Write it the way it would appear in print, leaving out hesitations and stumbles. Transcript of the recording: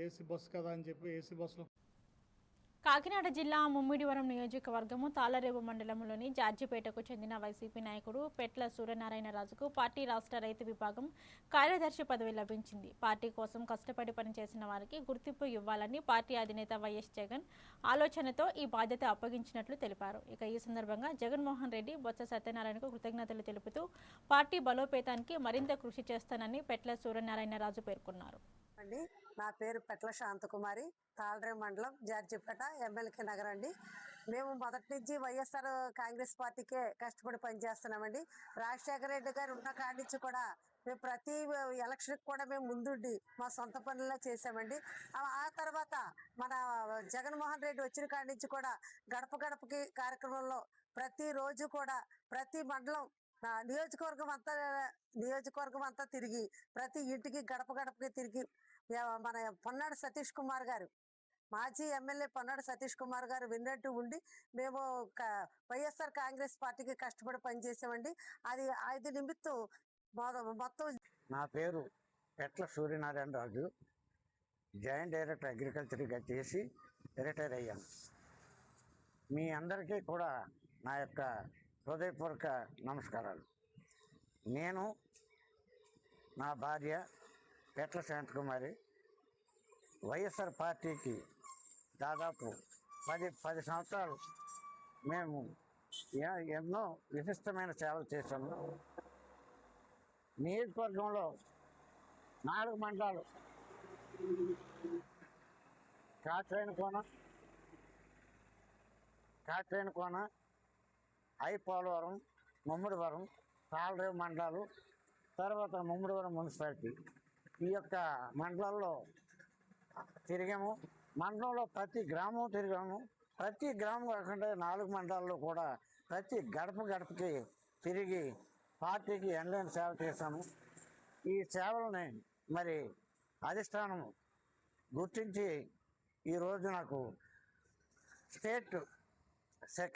AC bus కదా అని చెప్పి ఏసీ బస్సులో. కాకినాడ జిల్లా ముమ్మిడివరం నియోజకవర్గము తాళరేవు మండలంలోని జార్జిపేటకు చెందిన వైసీపీ నాయకుడు పెట్ల సూర్యనారాయణరాజుకు పార్టీ రాష్ట్ర రైతు విభాగం కార్యదర్శి పదవి లభించింది. పార్టీ కోసం కష్టపడి పనిచేసిన వారికి గుర్తింపు ఇవ్వాలని పార్టీ అధినేత వైఎస్ జగన్ ఆలోచనతో ఈ బాధ్యత అప్పగించినట్లు తెలిపారు. ఇక ఈ సందర్భంగా జగన్మోహన్ రెడ్డి, బొత్స సత్యనారాయణకు కృతజ్ఞతలు తెలుపుతూ పార్టీ బలోపేతానికి మరింత కృషి చేస్తానని పెట్ల సూర్యనారాయణరాజు పేర్కొన్నారు. నా పేరు పెట్ల శాంతకుమారి, తాళరేవు మండలం, జార్జిపేట, ఎమ్మెల్కే నగర్ అండి. మేము మొదటి నుంచి వైఎస్ఆర్ కాంగ్రెస్ పార్టీకే కష్టపడి పనిచేస్తున్నామండి. రాజశేఖర రెడ్డి గారు ఉన్న కాడి నుంచి కూడా మేము ప్రతి ఎలక్షన్కి కూడా మేము ముందుండి మా సొంత పనుల్లో చేసామండి. ఆ తర్వాత మన జగన్మోహన్ రెడ్డి వచ్చిన కాడి నుంచి కూడా గడప గడపకి కార్యక్రమంలో ప్రతిరోజు కూడా ప్రతి మండలం నియోజకవర్గం అంతా తిరిగి ప్రతి ఇంటికి గడప గడపకి తిరిగి మన పొన్నాడు సతీష్ కుమార్ గారు, మాజీ ఎమ్మెల్యే పొన్నాడు సతీష్ కుమార్ గారు విన్నట్టు ఉండి మేము వైఎస్ఆర్ కాంగ్రెస్ పార్టీకి కష్టపడి పనిచేసామండి. అది నిమిత్తం మొత్తం. నా పేరు పెట్ల సూర్యనారాయణరాజు, జాయింట్ డైరెక్టర్ అగ్రికల్చర్గా చేసి రిటైర్ అయ్యాను. మీ అందరికీ కూడా నా యొక్క హృదయపూర్వక నమస్కారాలు. నేను, నా భార్య పెట్ల శాంతకుమారి వైఎస్ఆర్ పార్టీకి దాదాపు 10 సంవత్సరాలు మేము ఎన్నో విశిష్టమైన సేవలు చేశాము. నియోజకవర్గంలో 4 మండలాలు, కాట్రేనికోన, ఐపోలవరం, ముమ్మిడివరం, తాళరేవు మండలాలు, తర్వాత ముమ్మిడివరం మున్సిపాలిటీ, ఈ యొక్క మండలాల్లో తిరిగాము. మండలంలో ప్రతి గ్రామం తిరిగాము. ప్రతి గ్రామం కాకుండా 4 మండలాల్లో కూడా ప్రతి గడపకి తిరిగి పార్టీకి ఎనలేని సేవ చేశాము. ఈ సేవలని మరి అధిష్టానం గుర్తించి ఈరోజు నాకు స్టేట్ సెక్రటరీ